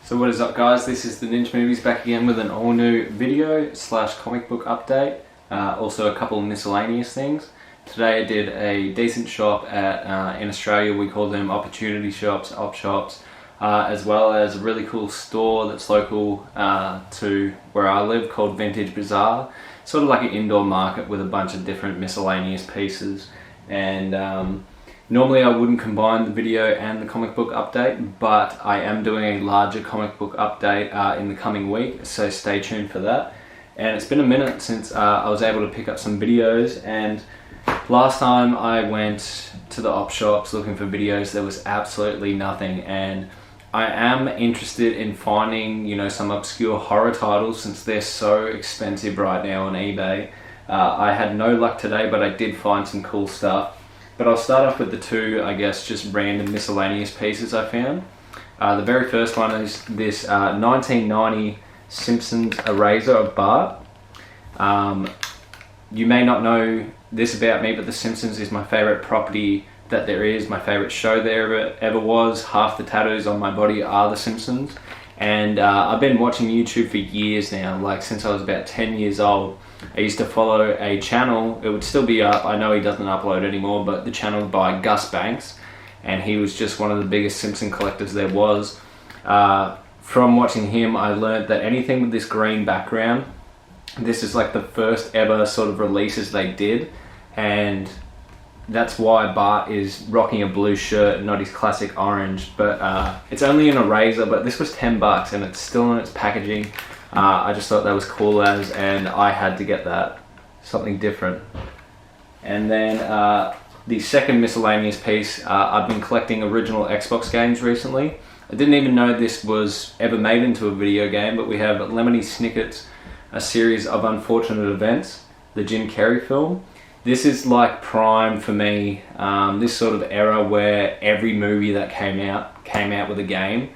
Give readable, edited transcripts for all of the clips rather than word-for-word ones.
So what is up, guys? This is the Ninja Movies back again with an all new video / comic book update. Also a couple of miscellaneous things. Today I did a decent shop at, in Australia we call them opportunity shops, op shops, as well as a really cool store that's local to where I live called Vintage Bazaar. Sort of like an indoor market with a bunch of different miscellaneous pieces. And normally I wouldn't combine the video and the comic book update, but I am doing a larger comic book update in the coming week, so stay tuned for that. And it's been a minute since I was able to pick up some videos, and last time I went to the op shops looking for videos there was absolutely nothing, and I am interested in finding, you know, some obscure horror titles since they're so expensive right now on eBay. I had no luck today, but I did find some cool stuff. But I'll start off with the two, I guess, just random miscellaneous pieces I found. The very first one is this 1990 Simpsons Eraser of Bart. You may not know this about me, but The Simpsons is my favourite property that there is, my favourite show there ever was. Half the tattoos on my body are The Simpsons. And I've been watching YouTube for years now, like since I was about 10 years old. I used to follow a channel, it would still be up, I know he doesn't upload anymore, but the channel by Gus Banks, and he was just one of the biggest Simpson collectors there was. From watching him, I learned that anything with this green background, this is like the first ever sort of releases they did, and that's why Bart is rocking a blue shirt, not his classic orange. But it's only an eraser, but this was $10 and it's still in its packaging. I just thought that was cool as, and I had to get that, something different. And then the second miscellaneous piece, I've been collecting original Xbox games recently. I didn't even know this was ever made into a video game, but we have Lemony Snickets, A Series of Unfortunate Events, the Jim Carrey film. This is like prime for me, this sort of era where every movie that came out with a game.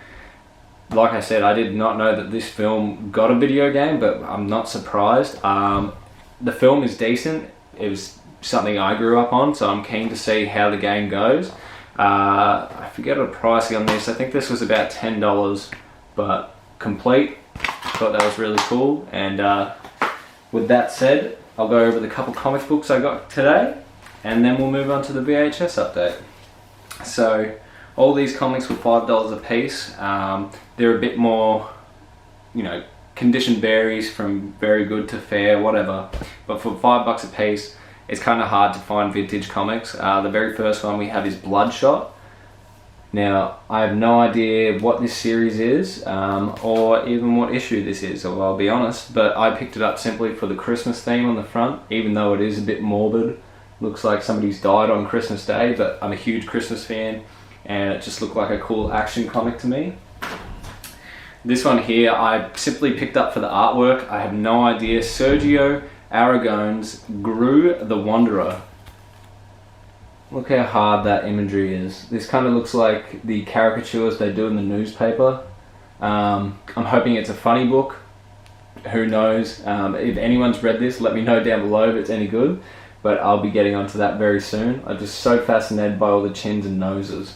Like I said, I did not know that this film got a video game, but I'm not surprised. The film is decent. It was something I grew up on, so I'm keen to see how the game goes. I forget the pricing on this. I think this was about $10, but complete. Thought that was really cool. And with that said, I'll go over the couple comic books I got today, and then we'll move on to the VHS update. So all these comics were $5 a piece. They're a bit more, you know, condition varies from very good to fair, whatever. But for $5 a piece, it's kind of hard to find vintage comics. The very first one we have is Bloodshot. Now, I have no idea what this series is, or even what issue this is, or I'll be honest, but I picked it up simply for the Christmas theme on the front, even though it is a bit morbid. Looks like somebody's died on Christmas Day, but I'm a huge Christmas fan, and it just looked like a cool action comic to me. This one here, I simply picked up for the artwork. I have no idea. Sergio Aragon's Gru the Wanderer. Look how hard that imagery is. This kind of looks like the caricatures they do in the newspaper. I'm hoping it's a funny book. Who knows? If anyone's read this, let me know down below if it's any good. But I'll be getting onto that very soon. I'm just so fascinated by all the chins and noses.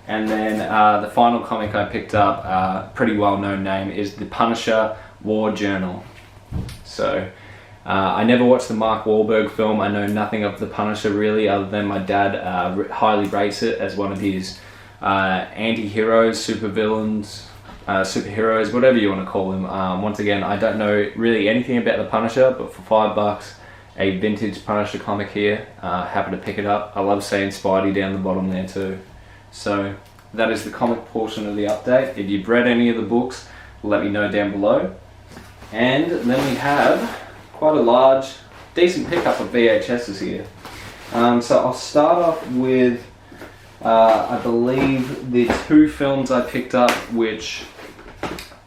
And then the final comic I picked up, pretty well-known name, is The Punisher War Journal. So I never watched the Mark Wahlberg film. I know nothing of The Punisher really, other than my dad highly rates it as one of his anti-heroes, supervillains, superheroes, whatever you want to call them. Once again, I don't know really anything about The Punisher, but for $5, a vintage Punisher comic here, happy to pick it up. I love seeing Spidey down the bottom there too. So that is the comic portion of the update. If you've read any of the books, let me know down below. And then we have quite a large, decent pickup of VHSs here. So I'll start off with, I believe, the two films I picked up, which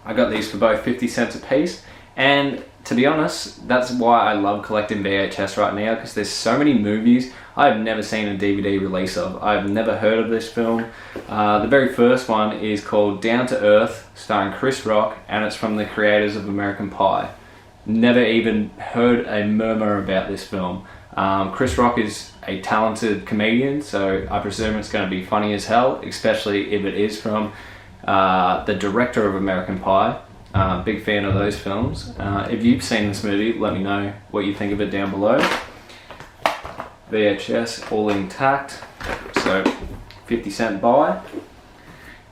I got these for both 50 cents a piece. And to be honest, that's why I love collecting VHS right now, because there's so many movies I've never seen a DVD release of. I've never heard of this film. The very first one is called Down to Earth, starring Chris Rock, and it's from the creators of American Pie. Never even heard a murmur about this film. Chris Rock is a talented comedian, so I presume it's going to be funny as hell, especially if it is from the director of American Pie. Big fan of those films. If you've seen this movie, let me know what you think of it down below. VHS, all intact, so 50-cent buy.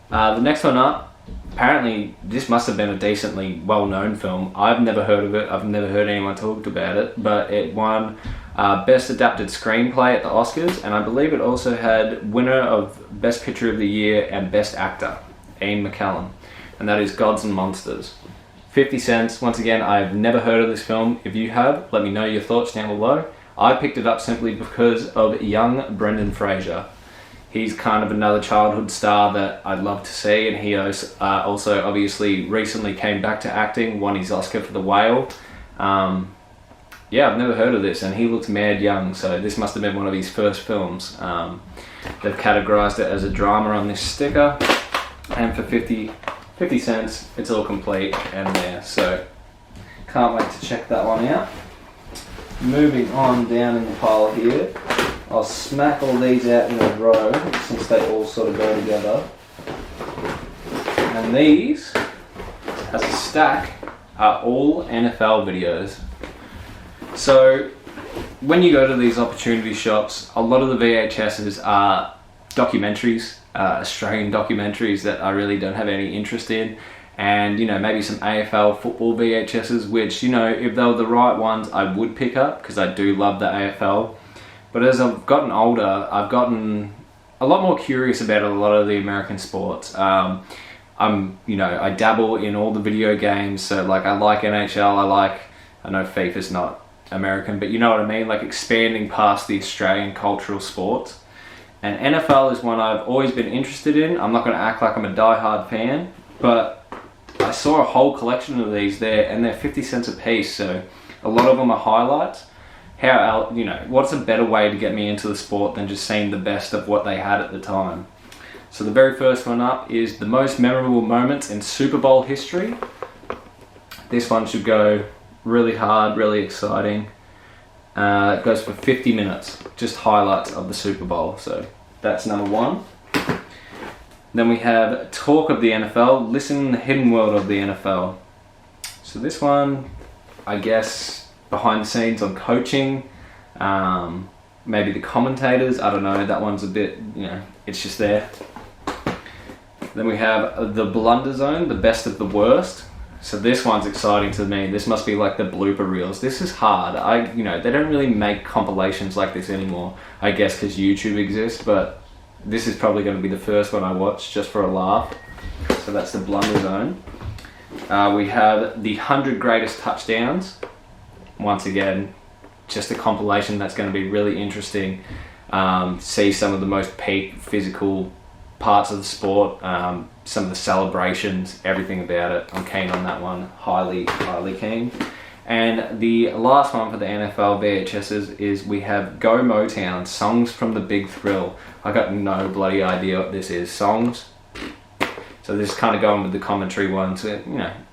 The next one up, apparently this must have been a decently well-known film. I've never heard of it, I've never heard anyone talk about it, but it won Best Adapted Screenplay at the Oscars, and I believe it also had winner of Best Picture of the Year and Best Actor, Ian McKellen, and that is Gods and Monsters. 50 cents, once again, I've never heard of this film. If you have, let me know your thoughts down below. I picked it up simply because of young Brendan Fraser. He's kind of another childhood star that I'd love to see, and he also obviously recently came back to acting, won his Oscar for The Whale. Yeah, I've never heard of this, and he looks mad young, so this must have been one of his first films. They've categorised it as a drama on this sticker, and for 50 cents, it's all complete and there, so can't wait to check that one out. Moving on down in the pile here, I'll smack all these out in a row since they all sort of go together. And these, as a stack, are all NFL videos. So when you go to these opportunity shops, a lot of the VHSs are documentaries, Australian documentaries that I really don't have any interest in. And, you know, maybe some AFL football VHSs, which, you know, if they were the right ones, I would pick up because I do love the AFL. But as I've gotten older, I've gotten a lot more curious about a lot of the American sports. I dabble in all the video games, so like I like NHL, I know FIFA's not American, but you know what I mean, like expanding past the Australian cultural sports. And NFL is one I've always been interested in. I'm not going to act like I'm a die-hard fan, but I saw a whole collection of these there, and they're 50 cents a piece, so a lot of them are highlights. What's a better way to get me into the sport than just seeing the best of what they had at the time? So the very first one up is the most memorable moments in Super Bowl history. This one should go really hard, really exciting. It goes for 50 minutes, just highlights of the Super Bowl, so that's number one. Then we have Talk of the NFL, Listen the Hidden World of the NFL. So this one, I guess, behind the scenes on coaching, maybe the commentators, I don't know, that one's a bit, it's just there. Then we have The Blunder Zone, the best of the worst. So this one's exciting to me. This must be like the blooper reels. This is hard. They don't really make compilations like this anymore, I guess because YouTube exists, but this is probably going to be the first one I watch just for a laugh. So that's The Blunder Zone. We have The 100 Greatest Touchdowns. Once again, just a compilation that's going to be really interesting. See some of the most peak physical parts of the sport, some of the celebrations, everything about it. I'm keen on that one, highly keen. And the last one for the NFL VHSs is we have Go Motown, Songs from the Big Thrill. I got no bloody idea what this is. Songs. So this is kind of going with the commentary one. So,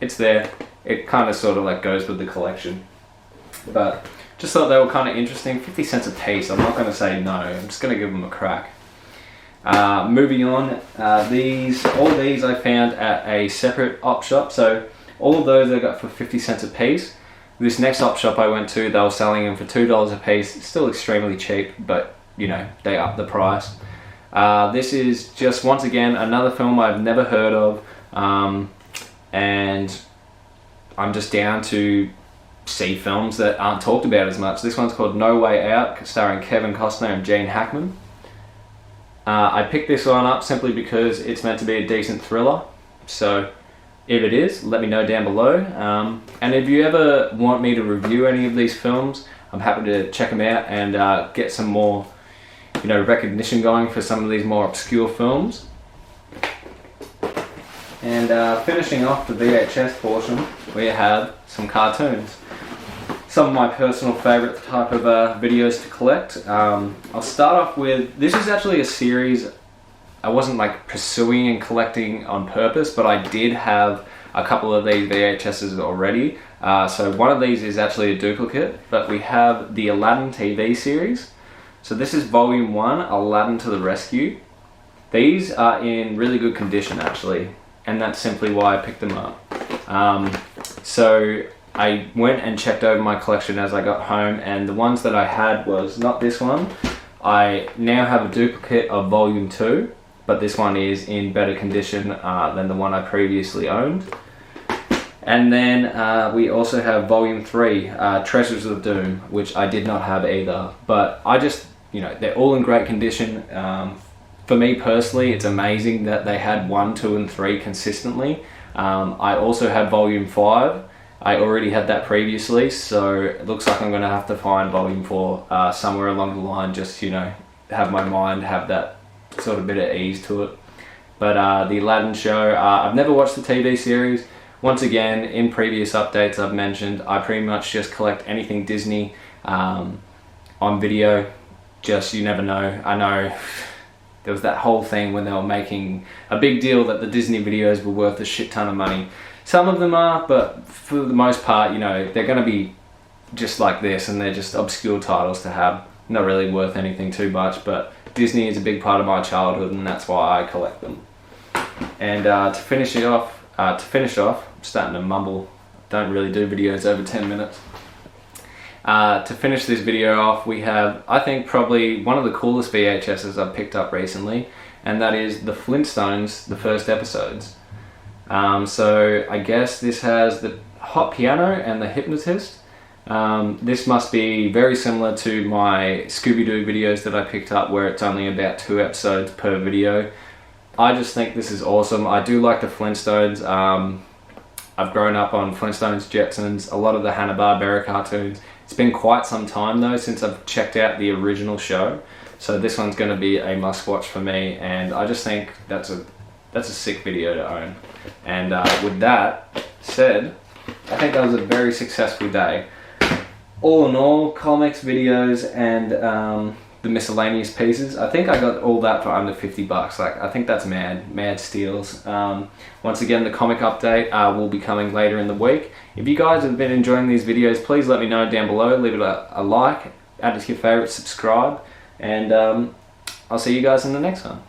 it's there. It kind of sort of like goes with the collection. But just thought they were kind of interesting. 50 cents a piece. I'm not going to say no. I'm just going to give them a crack. Moving on, all these I found at a separate op shop. So all of those I got for 50 cents a piece. This next op shop I went to, they were selling them for $2 a piece. It's still extremely cheap, but they upped the price. This is just, once again, another film I've never heard of, and I'm just down to see films that aren't talked about as much. This one's called No Way Out, starring Kevin Costner and Gene Hackman. I picked this one up simply because it's meant to be a decent thriller, so if it is, let me know down below. And if you ever want me to review any of these films, I'm happy to check them out and get some more recognition going for some of these more obscure films. And finishing off the VHS portion, we have some cartoons. Some of my personal favourite type of videos to collect. I'll start off with, this is actually a series I wasn't like pursuing and collecting on purpose, but I did have a couple of these VHSs already. So one of these is actually a duplicate, but we have the Aladdin TV series. So this is volume 1, Aladdin to the Rescue. These are in really good condition actually. and that's simply why I picked them up. So I went and checked over my collection as I got home, and the ones that I had was not this one. I now have a duplicate of Volume 2, but this one is in better condition than the one I previously owned. And then we also have Volume 3, Treasures of Doom, which I did not have either. But I just, they're all in great condition. For me personally, it's amazing that they had 1, 2, and 3 consistently. I also had Volume 5. I already had that previously, so it looks like I'm going to have to find Volume 4 somewhere along the line, just, have my mind have that sort of bit of ease to it. But the Aladdin show, I've never watched the TV series. Once again, in previous updates I've mentioned, I pretty much just collect anything Disney on video. Just, you never know. I know there was that whole thing when they were making a big deal that the Disney videos were worth a shit ton of money. Some of them are, but for the most part, they're going to be just like this, and they're just obscure titles to have. Not really worth anything too much, but Disney is a big part of my childhood, and that's why I collect them. And to finish off, I'm starting to mumble. Don't really do videos over 10 minutes. To finish this video off, we have, I think, probably one of the coolest VHSs I've picked up recently, and that is the Flintstones, the first episodes. So I guess this has the hot piano and the hypnotist. This must be very similar to my Scooby-Doo videos that I picked up, where it's only about 2 episodes per video. I just think this is awesome. I do like the Flintstones. I've grown up on Flintstones, Jetsons, a lot of the Hanna-Barbera cartoons. It's been quite some time though since I've checked out the original show, so this one's going to be a must-watch for me, and I just think that's a sick video to own. And with that said, I think that was a very successful day. All in all, comics, videos, and the miscellaneous pieces, I think I got all that for under 50 bucks. Like, I think that's mad steals. Once again, the comic update will be coming later in the week. If you guys have been enjoying these videos, please let me know down below. Leave it a like, add it to your favorites, subscribe, and I'll see you guys in the next one.